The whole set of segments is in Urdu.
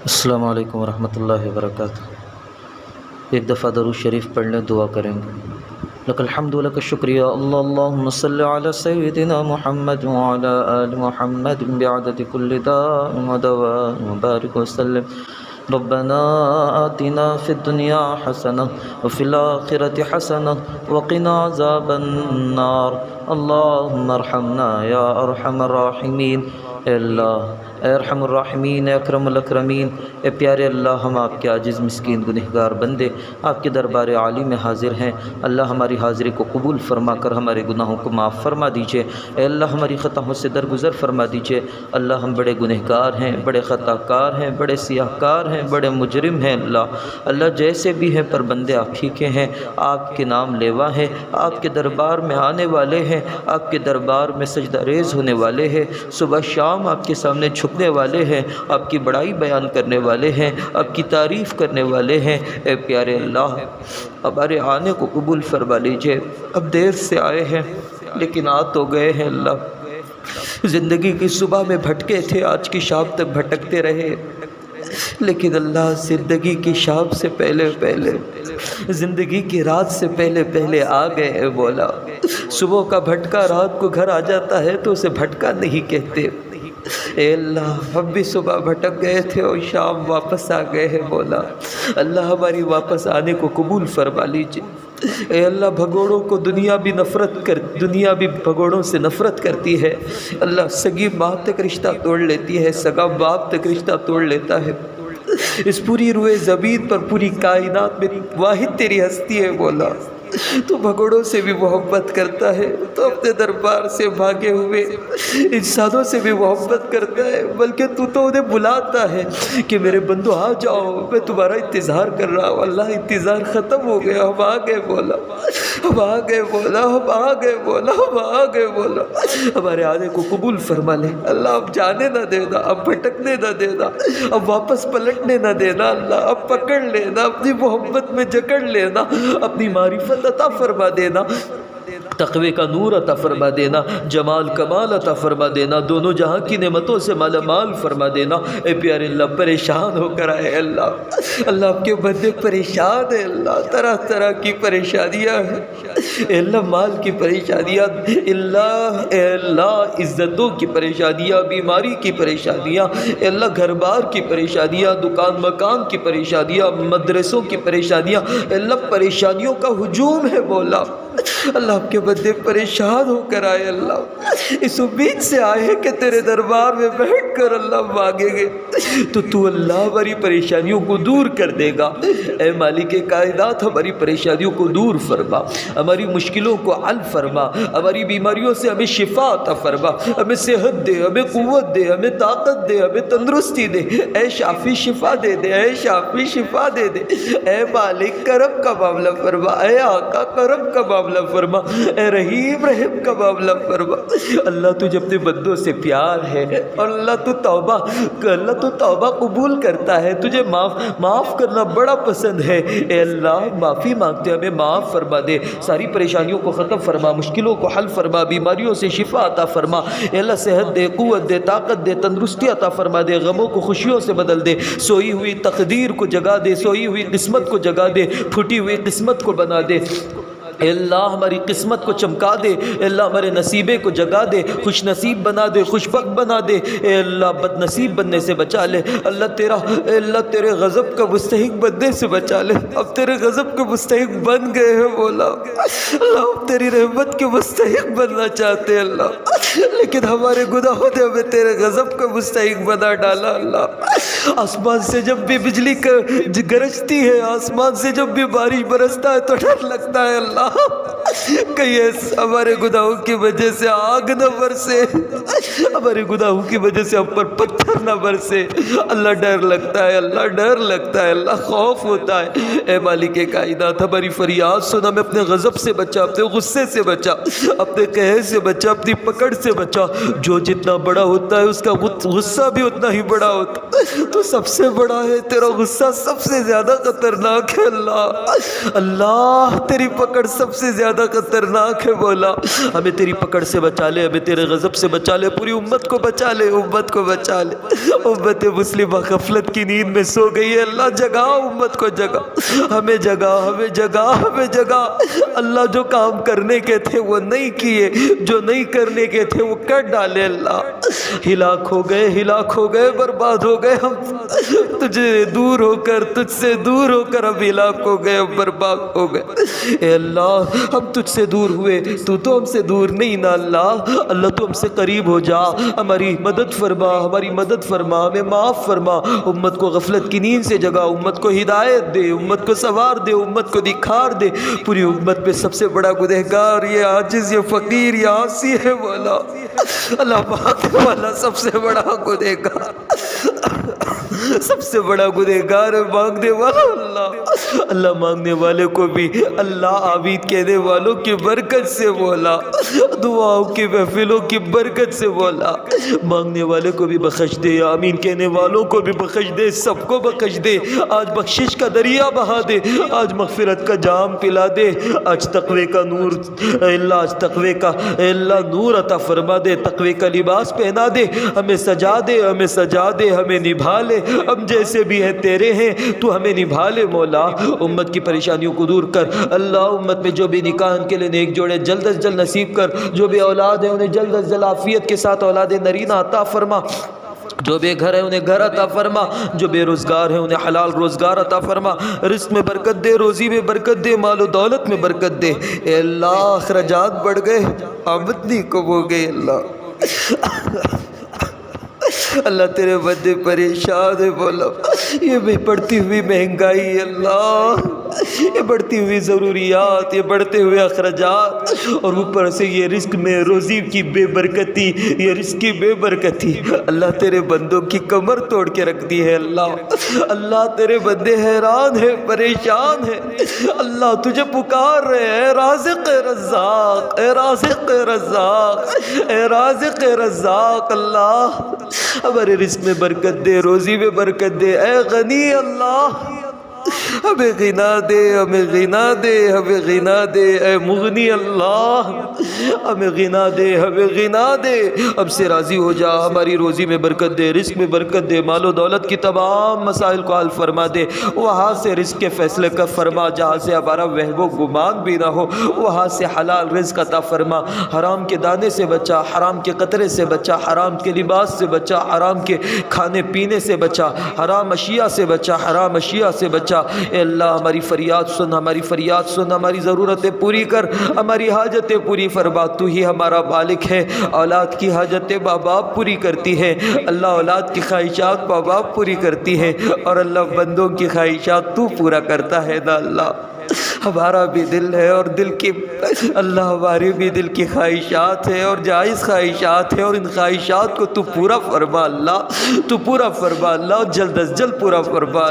السلام علیکم ورحمۃ اللہ وبرکاتہ۔ ایک دفعہ درود شریف پڑھ لیں، دعا کریں گے۔ لک الحمد لک الشکریہ اللہم صلی علی سیدنا محمد وعلی آل محمد بعدد کل داء ودواء وبارک وسلم۔ ربنا آتنا فی الدنیا حسنہ وفی الآخرۃ حسنہ وقنا عذاب النار۔ اللہم ارحمنا یا ارحم الراحمین۔ اے اللہ، اے ارحم الراحمین، اے اکرم الاکرمین، اے پیارے اللہ، ہم آپ کے عاجز مسکین گنہگار بندے آپ کے دربار عالی میں حاضر ہیں۔ اللہ ہماری حاضری کو قبول فرما کر ہمارے گناہوں کو معاف فرما دیجئے۔ اے اللہ ہماری خطاؤں سے درگزر فرما دیجئے۔ اللہ ہم بڑے گنہگار ہیں، بڑے خطا کار ہیں، بڑے سیاہ کار ہیں، بڑے مجرم ہیں۔ اللہ جیسے بھی ہیں پر بندے آپ ہی کے ہیں، آپ کے نام لیوا ہیں، آپ کے دربار میں آنے والے ہیں، آپ کے دربار میں سجدہ ریز ہونے والے ہیں، صبح شام آپ کے سامنے جھکنے والے ہیں، آپ کی بڑائی بیان کرنے والے ہیں، آپ کی تعریف کرنے والے ہیں۔ اے پیارے اللہ، ہمارے آنے کو قبول فرما لیجئے۔ اب دیر سے آئے ہیں لیکن آ تو گئے ہیں۔ اللہ، زندگی کی صبح میں بھٹکے تھے، آج کی شام تک بھٹکتے رہے، لیکن اللہ زندگی کی شام سے پہلے زندگی کی رات سے پہلے آ گئے ہیں۔ مولا، صبح کا بھٹکا رات کو گھر آ جاتا ہے تو اسے بھٹکا نہیں کہتے۔ اے اللہ، ہم بھی صبح بھٹک گئے تھے اور شام واپس آ گئے ہیں۔ مولا اللہ، ہماری واپس آنے کو قبول فرما لیجئے۔ اے اللہ، بھگوڑوں کو دنیا بھی بھگوڑوں سے نفرت کرتی ہے۔ اللہ، سگی ماں تک رشتہ توڑ لیتی ہے، سگا باپ تک رشتہ توڑ لیتا ہے۔ اس پوری روئے زمین پر، پوری کائنات میں واحد تیری ہستی ہے۔ مولا، تو بھگوڑوں سے بھی محبت کرتا ہے، تو اپنے دربار سے بھاگے ہوئے انسانوں سے بھی محبت کرتا ہے، بلکہ تو انہیں بلاتا ہے کہ میرے بندو آ جاؤ، میں تمہارا انتظار کر رہا ہوں۔ اللہ، انتظار ختم ہو گیا، ہم آ گئے۔ مولا، ہم آ گئے۔ مولا، ہم آ گئے۔ مولا، ہم آ گئے۔ مولا، ہمارے آنے کو قبول فرما لے۔ اللہ، اب جانے نہ دینا، اب بھٹکنے نہ دینا، اب واپس پلٹنے نہ دینا۔ اللہ، اب پکڑ لینا، اپنی محبت میں جکڑ لینا، اپنی معرفت عطا فرما دینا، تقوی کا نور عطا فرما دینا، جمال کمال عطا فرما دینا، دونوں جہاں کی نعمتوں سے مالا مال فرما دینا۔ اے پیارے اللہ، پریشان ہو کر آئے۔ اللہ آپ کے بندے پریشان ہیں۔ اللہ، طرح طرح کی پریشانیاں ہیں۔ اے اللہ، مال کی پریشانیاں، اے اللہ عزتوں کی پریشانیاں، بیماری کی پریشانیاں، اے اللہ گھر بار کی پریشانیاں، دکان مکان کی پریشانیاں، مدرسوں کی پریشانیاں، اے اللہ پریشانیوں کا ہجوم ہے۔ مولا اللہ، آپ کے بندے پریشان ہو کر آئے۔ اللہ، اس امید سے آئے ہیں کہ تیرے دربار میں بیٹھ کر اللہ مانگیں گے تو اللہ ہماری پریشانیوں کو دور کر دے گا۔ اے مالک کائنات، ہماری پریشانیوں کو دور فرما، ہماری مشکلوں کو حل فرما، ہماری بیماریوں سے ہمیں شفا عطا فرما، ہمیں صحت دے، ہمیں قوت دے، ہمیں طاقت دے، ہمیں تندرستی دے۔ اے شافی شفا دے دے، اے شافی شفا دے دے۔ اے مالک کرم کا معاملہ فرما، اے آقا کرم کا معاملہ فرما، اے رحیم رحم کا معاملہ فرما۔ اللہ، تجھے اپنے بندوں سے پیار ہے اور اللہ تو توبہ قبول کرتا ہے، تجھے معاف کرنا بڑا پسند ہے۔ اے اللہ، معافی مانگتے ہمیں معاف فرما دے، ساری پریشانیوں کو ختم فرما، مشکلوں کو حل فرما، بیماریوں سے شفا عطا فرما۔ اے اللہ، صحت دے، قوت دے، طاقت دے، تندرستی عطا فرما دے، غموں کو خوشیوں سے بدل دے، سوئی ہوئی تقدیر کو جگا دے، سوئی ہوئی قسمت کو جگا دے، پھٹی ہوئی قسمت کو بنا دے۔ اے اللہ، ہماری قسمت کو چمکا دے، اے اللہ ہمارے نصیبے کو جگا دے، خوش نصیب بنا دے، خوش بخت بنا دے۔ اے اللہ، بد نصیب بننے سے بچا لے۔ اے اللہ تیرے غضب کا مستحق بننے سے بچا لے۔ اب تیرے غضب کے مستحق بن گئے ہیں۔ مولا اللہ، ہم تیری رحمت کے مستحق بننا چاہتے ہیں اللہ، لیکن ہمارے گناہوں نے ہمیں تیرے غضب کا مستحق بنا ڈالا۔ اللہ، آسمان سے جب بھی بجلی گرجتی ہے، آسمان سے جب بھی بارش برستا ہے تو ڈر لگتا ہے اللہ کہیں ہمارے گناہوں کی وجہ سے آگ نہ برسے، ہمارے گناہوں کی وجہ سے ہم پر پتھر نہ برسے۔ اللہ، ڈر لگتا ہے، اللہ ڈر لگتا ہے، اللہ خوف ہوتا ہے۔ اے مالک کائنات، ہماری فریاد سن، ہمیں اپنے غضب سے بچا، اپنے غصے سے بچا، اپنے قہر سے بچا، اپنی پکڑ سے بچا۔ جو جتنا بڑا ہوتا ہے اس کا غصہ بھی اتنا ہی بڑا ہوتا ہے، تو سب سے بڑا ہے، تیرا غصہ سب سے زیادہ خطرناک ہے۔ اللہ تیری پکڑ سب سے زیادہ خطرناک ہے مولا. ہمیں تیری پکڑ سے بچا لے, ہمیں تیرے غضب سے بچا لے, پوری امت کو بچا لے, امت کو بچا لے. امت مسلمہ غفلت کی نیند میں سو گئی ہے. اللہ جگا, امت کو جگا, ہمیں جگا, ہمیں جگا, ہمیں جگا. اللہ جو کام کرنے کے تھے وہ نہیں کیے, جو نہیں کرنے کے تھے وہ کر ڈالے. اللہ ہلاک ہو گئے, ہلاک ہو گئے, برباد ہو گئے ہم. تجھے دور ہو کر, تجھ سے دور ہو کر ہم ہلاک ہو گئے, ہم برباد ہو گئے. اے اللہ ہم تجھ سے دور ہوئے, تو ہم سے دور نہیں نا اللہ. اللہ تو ہم سے قریب ہو جا, ہماری مدد فرما, ہماری مدد فرما, ہمیں معاف فرما. امت کو غفلت کی نیند سے جگا, امت کو ہدایت دے, امت کو سوار دے, امت کو دکھار دے. پوری امت پہ سب سے بڑا گنہگار یہ عاجز, یہ فقیر, یہ عاصی ہے مولا. اللہ مانگنے والا سب سے بڑا گنہگار, سب سے بڑا گنہگار ہے مانگنے والا. اللہ اللہ مانگنے والے کو بھی اللہ آمین کہنے والوں کی برکت سے مولا, دعاؤں کی محفلوں کی برکت سے مولا, مانگنے والے کو بھی بخش دے, آمین کہنے والوں کو بھی بخش دے, سب کو بخش دے. آج بخشش کا دریا بہا دے, آج مغفرت کا جام پلا دے, آج تقوی کا نور, اللہ آج تقوی کا اللہ نور عطا فرما دے, تقوی کا لباس پہنا دے, ہمیں سجا دے, ہمیں سجا دے, ہمیں نبھا لے. ہم جیسے بھی ہیں تیرے ہیں, تو ہمیں نبھا لے مولا. امت کی پریشانیوں کو دور کر اللہ. امت میں جو بھی نکاح کے لیے نیک جوڑے جلد از جلد نصیب کر, جو بھی اولاد ہیں انہیں جلد از جلد عافیت کے ساتھ اولاد نرینہ عطا فرما. جو بے گھر ہے انہیں گھر عطا فرما, جو بے روزگار ہے انہیں حلال روزگار عطا فرما. رزق میں برکت دے, روزی میں برکت دے, مال و دولت میں برکت دے. اے اللہ اخراجات بڑھ گئے, آمدنی کم ہو گئی. اللہ اللہ تیرے بندے پریشان ہے مولا. یہ بڑھتی ہوئی مہنگائی, اللہ یہ بڑھتی ہوئی ضروریات, یہ بڑھتے ہوئے اخراجات, اور اوپر سے یہ رزق میں روزی کی بے برکتی, یہ رزق کی بے برکتی, اللہ تیرے بندوں کی کمر توڑ کے رکھ دی ہے. اللہ تیرے بندے حیران ہیں, پریشان ہیں. اللہ تجھے پکار رہے ہیں, رازق رزاق, اے رازق رزاق, اے رازق رزاق. اللہ ہمارے رزق میں برکت دے, روزی میں برکت دے. اے غنی اللہ ہمیں غنا دے, ہمیں غنا دے, ہمیں غنا دے. اے مغنی اللہ ہمیں غنا دے, ہمیں غنا دے. ہم سے راضی ہو جا, ہماری روزی میں برکت دے, رزق میں برکت دے, مال و دولت کی تمام مسائل کو حل فرما دے. وہاں سے رزق کے فیصلے کا فرما جہاں سے ہمارا وہم و گمان بھی نہ ہو, وہاں سے حلال رزق عطا فرما. حرام کے دانے سے بچا, حرام کے قطرے سے بچا, حرام کے لباس سے بچا, حرام کے کھانے پینے سے بچا, حرام اشیاء سے بچا, حرام اشیاء سے بچا. اے اللہ ہماری فریاد سن, ہماری فریاد سن, ہماری ضرورتیں پوری کر, ہماری حاجتیں پوری فرما. تو ہی ہمارا مالک ہے. اولاد کی حاجتیں ماں باپ پوری کرتی ہے, اللہ اولاد کی خواہشات ماں باپ پوری کرتی ہے, اور اللہ بندوں کی خواہشات تو پورا کرتا ہے نا. اللہ ہمارا بھی دل ہے, اور دل کی اللہ ہماری بھی دل کی خواہشات ہے, اور جائز خواہشات ہے, اور ان خواہشات کو تو پورا فرما. اللہ تو پورا فرما, اللہ جلد از جلد پورا فرما.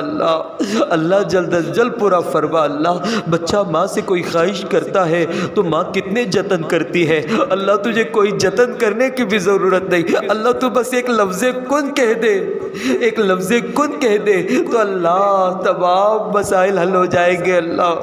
اللہ جلد از جلد پورا فرما. اللہ بچہ ماں سے کوئی خواہش کرتا ہے تو ماں کتنے جتن کرتی ہے. اللہ تجھے کوئی جتن کرنے کی بھی ضرورت نہیں. اللہ تو بس ایک لفظ کن کہہ دے, ایک لفظ کن کہہ دے, تو اللہ تمام مسائل حل ہو جائیں گے. اللہ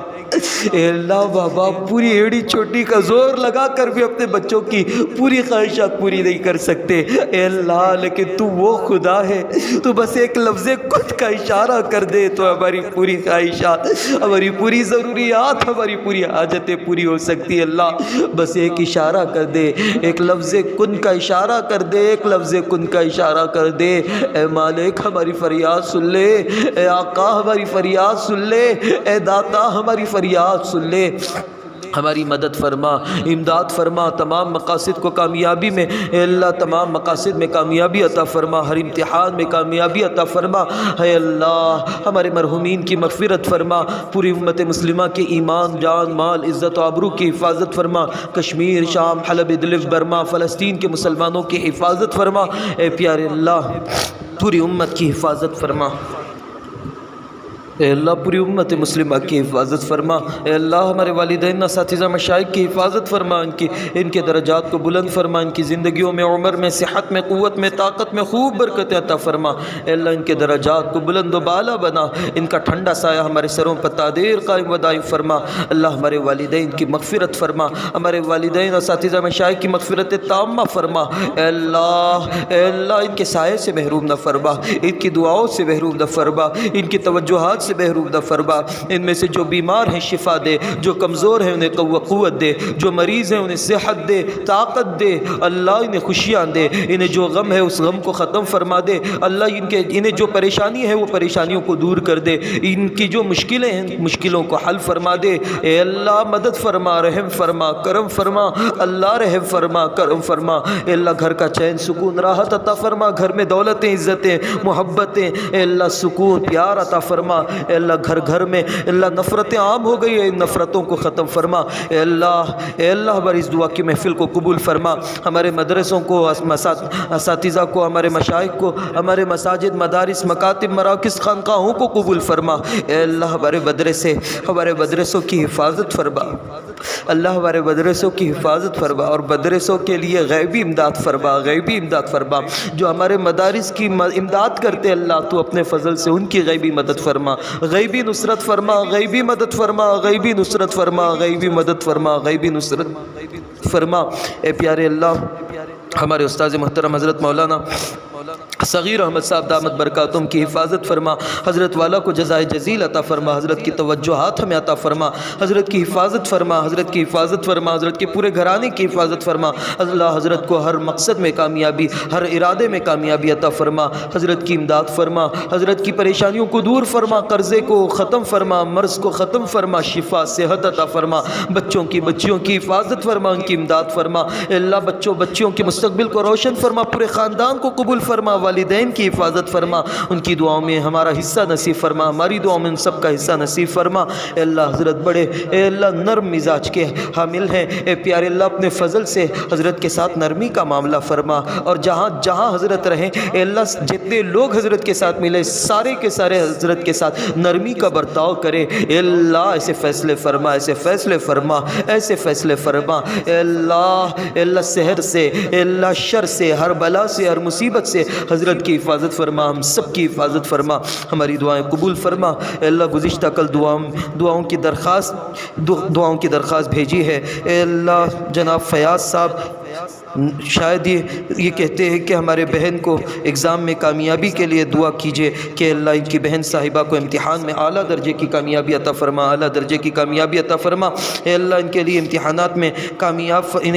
اے اللہ بابا پوری ایڑی چھوٹی کا زور لگا کر بھی اپنے بچوں کی پوری خواہشات پوری نہیں کر سکتے. اے اللہ لیکن تو وہ خدا ہے, تو بس ایک لفظ کچھ کا اشارہ کر دے تو ہماری پوری خواہشات, ہماری پوری ضروریات, ہماری پوری حاجتیں پوری ہو سکتی ہے. اللہ بس ایک اشارہ کر دے, ایک لفظ کن کا اشارہ کر دے, ایک لفظ کن کا اشارہ کر دے. اے مالک ہماری فریاد سن لے, اے آقا ہماری فریاد سن لے, اے داتا ہماری فریاد سن لے. ہماری مدد فرما, امداد فرما, تمام مقاصد کو کامیابی میں اے اللہ تمام مقاصد میں کامیابی عطا فرما, ہر امتحان میں کامیابی عطا فرما. اے اللہ ہمارے مرحومین کی مغفرت فرما, پوری امت مسلمہ کے ایمان, جان, مال, عزت و آبرو کی حفاظت فرما. کشمیر, شام, حلب, ادلب, برما, فلسطین کے مسلمانوں کی حفاظت فرما. اے پیارے اللہ پوری امت کی حفاظت فرما. اے اللہ پوری امت مسلمہ کی حفاظت فرما۔ اے اللہ ہمارے والدین اساتذہ مشائخ کی حفاظت فرما، ان کے درجات کو بلند فرما، ان کی زندگیوں میں عمر میں صحت میں قوت میں طاقت میں خوب برکت عطا فرما۔ اے اللہ ان کے درجات کو بلند و بالا بنا، ان کا ٹھنڈا سایہ ہمارے سروں پر تادیر قائم و دائم فرما۔ اللہ ہمارے والدین کی مغفرت فرما، ہمارے والدین اساتذہ مشائخ کی مغفرت تامہ فرما۔ اے اللہ ان کے سائے سے محروم نہ فرما، ان کی دعاؤں سے محروم نہ فرما، ان کی توجہات سے محروم نہ فرما۔ ان میں سے جو بیمار ہیں شفا دے، جو کمزور ہیں انہیں قوت دے، جو مریض ہیں انہیں صحت دے، طاقت دے، اللہ انہیں خوشیاں دے، انہیں جو غم ہے اس غم کو ختم فرما دے، اللہ انہیں جو پریشانی ہے وہ پریشانیوں کو دور کر دے، ان کی جو مشکلیں ہیں مشکلوں کو حل فرما دے۔ اے اللہ مدد فرما، رحم فرما، کرم فرما، اللہ رحم فرما، کرم فرما۔ اے اللہ گھر کا چین سکون راحت عطا فرما، گھر میں دولتیں عزتیں محبتیں، اے اللہ سکون پیار عطا فرما۔ اے اللہ گھر گھر میں اللہ نفرتیں عام ہو گئی ہیں، ان نفرتوں کو ختم فرما۔ اے اللہ ہماری اس دعا کی محفل کو قبول فرما، ہمارے مدرسوں کو، اساتذہ کو، ہمارے مشائخ کو، ہمارے مساجد مدارس مکاتب مراکز خانقاہوں کو قبول فرما۔ اے اللہ ہمارے مدرسوں کی حفاظت فرما، اللہ ہمارے مدرسوں کی حفاظت فرما، اور مدرسوں کے لیے غیبی امداد فرما، غیبی امداد فرما۔ جو ہمارے مدارس کی امداد کرتے اللہ تو اپنے فضل سے ان کی غیبی مدد فرما، غیبی نصرت فرما، غیبی مدد فرما، غیبی نصرت فرما، غیبی مدد فرما، غیبی نصرت فرما۔ اے پیارے اللہ ہمارے استاذ محترم حضرت مولانا صغیر احمد صاحب دامت برکاتہم کی حفاظت فرما، حضرت والا کو جزائے جزیل عطا فرما، حضرت کی توجہات ہمیں عطا فرما، حضرت کی حفاظت فرما، حضرت کی حفاظت فرما، حضرت کے پورے گھرانے کی حفاظت فرما۔ اللہ حضرت کو ہر مقصد میں کامیابی، ہر ارادے میں کامیابی عطا فرما، حضرت کی امداد فرما، حضرت کی پریشانیوں کو دور فرما، قرضے کو ختم فرما، مرض کو ختم فرما، شفا صحت عطا فرما، بچیوں کی حفاظت فرما، ان کی امداد فرما۔ اے اللہ بچیوں کے مستقبل کو روشن فرما، پورے خاندان کو قبول فرما، والدین کی حفاظت فرما، ان کی دعاؤں میں ہمارا حصہ نصیب فرما، ہماری دعاؤں میں ان سب کا حصہ نصیب فرما۔ اے اللہ حضرت بڑے اے اللہ نرم مزاج کے حامل ہیں، اے پیارے اللہ اپنے فضل سے حضرت کے ساتھ نرمی کا معاملہ فرما، اور جہاں حضرت رہیں اے اللہ جتنے لوگ حضرت کے ساتھ ملے سارے کے سارے حضرت کے ساتھ نرمی کا برتاؤ کرے۔ اے اللہ ایسے فیصلے فرما، ایسے فیصلے فرما، ایسے فیصلے فرما۔ اے اللہ سحر سے، اے اللہ شر سے، ہر بلا سے، ہر مصیبت سے حضرت کی حفاظت فرما، ہم سب کی حفاظت فرما، ہماری دعائیں قبول فرما۔ اے اللہ گزشتہ کل دعاؤں کی درخواست بھیجی ہے۔ اے اللہ جناب فیاض صاحب شاید یہ کہتے ہیں کہ ہمارے بہن کو ایگزام میں کامیابی کے لیے دعا کیجیے کہ اللہ ان کی بہن صاحبہ کو امتحان میں اعلیٰ درجے کی کامیابی عطا فرما، اعلیٰ درجے کی کامیابی عطا فرما۔ اے اللہ ان کے لیے انہیں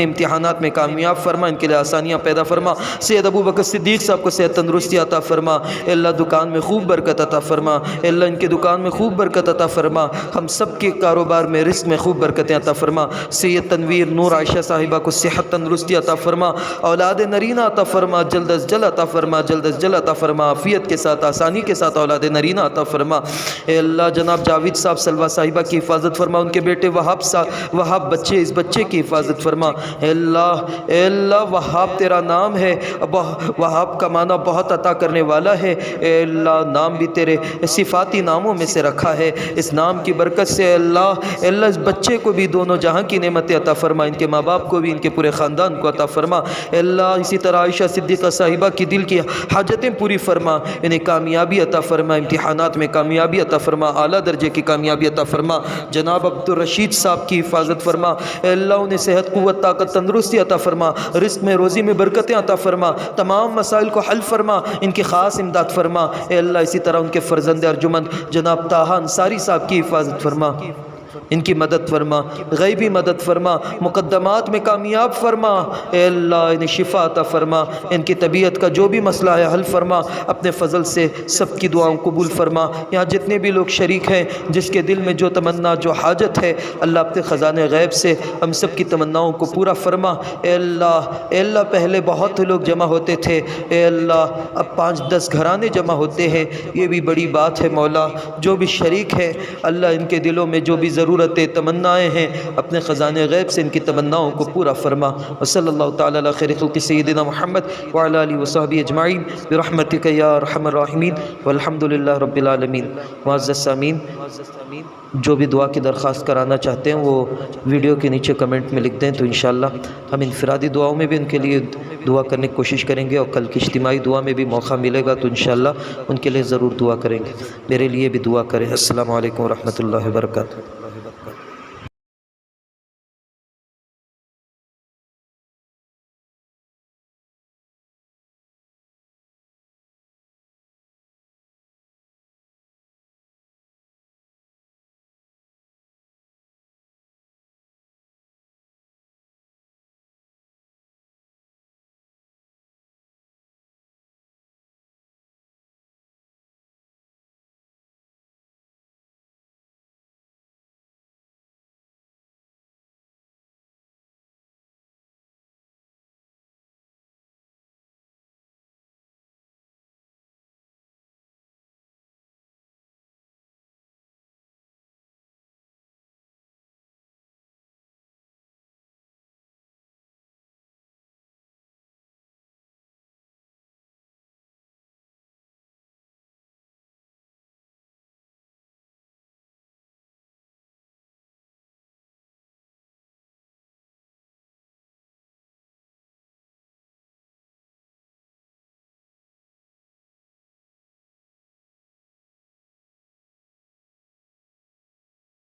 امتحانات میں کامیاب فرما، ان کے لیے آسانیاں پیدا فرما۔ سید ابو بکر صدیق صاحب کو صحت تندرستی عطا فرما۔ اے اللہ دکان میں خوب برکت عطا فرما، اے اللہ ان کے دکان میں خوب برکت عطا فرما، ہم سب کے کاروبار میں رزق میں خوب برکتیں عطا فرما۔ سید تنویر نور عائشہ صاحبہ کو صحت تندرستی عطا فرما، اولاد نرینہ عطا فرما، جلد از جلد عطا فرما، جلد از جلد عطا فرما، عافیت کے ساتھ آسانی کے ساتھ اولاد نرینہ عطا فرما۔ اے اللہ جناب جاوید صاحب سلوہ صاحبہ کی حفاظت فرما، ان کے بیٹے وہاب بچے اس بچے کی حفاظت فرما۔ اے اللہ وہاب تیرا نام ہے، وہاب کا معنی بہت عطا کرنے والا ہے۔ اے اللہ نام بھی تیرے صفاتی ناموں میں سے رکھا ہے، اس نام کی برکت سے اے اللہ اس بچے کو بھی دونوں جہاں کی نعمتیں عطا فرما، ان کے ماں باپ کو بھی، ان کے پورے خاندان کو عطا فرما۔ اے اللہ اسی طرح عائشہ صدیقہ صاحبہ کی دل کی حاجتیں پوری فرما، انہیں کامیابی عطا فرما، امتحانات میں کامیابی عطا فرما، اعلیٰ درجے کی کامیابی عطا فرما۔ جناب عبدالرشید صاحب کی حفاظت فرما، اے اللہ انہیں صحت قوت طاقت تندرستی عطا فرما، رزق میں روزی میں برکتیں عطا فرما، تمام مسائل کو حل فرما، ان کی خاص امداد فرما۔ اے اللہ اسی طرح ان کے فرزند ارجمند جناب طاہا انصاری صاحب کی حفاظت فرما، ان کی مدد فرما، غیبی مدد فرما، مقدمات میں کامیاب فرما۔ اے اللہ انہیں شفا عطا فرما، ان کی طبیعت کا جو بھی مسئلہ ہے حل فرما، اپنے فضل سے سب کی دعاؤں قبول فرما۔ یہاں جتنے بھی لوگ شریک ہیں جس کے دل میں جو تمنا جو حاجت ہے اللہ اپنے خزانے غیب سے ہم سب کی تمناؤں کو پورا فرما۔ اے اللہ پہلے بہت لوگ جمع ہوتے تھے، اے اللہ اب 5-10 گھرانے جمع ہوتے ہیں، یہ بھی بڑی بات ہے مولا۔ جو بھی شریک ہے اللہ ان کے دلوں میں جو بھی ضرورتیں تمنائیں ہیں اپنے خزانے غیب سے ان کی تمناؤں کو پورا فرما وصلی اللہ تعالی علی خیر خلق سیدنا محمد وعلی آلہ وصحبہ اجمعین برحمتک یا ارحم الراحمین والحمد للہ رب العالمین۔ معزز سامعین، جو بھی دعا کی درخواست کرانا چاہتے ہیں وہ ویڈیو کے نیچے کمنٹ میں لکھ دیں تو انشاءاللہ ہم انفرادی دعاؤں میں بھی ان کے لیے دعا کرنے کی کوشش کریں گے، اور کل کی اجتماعی دعا میں بھی موقع ملے گا تو انشاءاللہ ان کے لیے ضرور دعا کریں گے۔ میرے لیے بھی دعا کریں۔ السلام علیکم ورحمۃ اللہ وبرکاتہ۔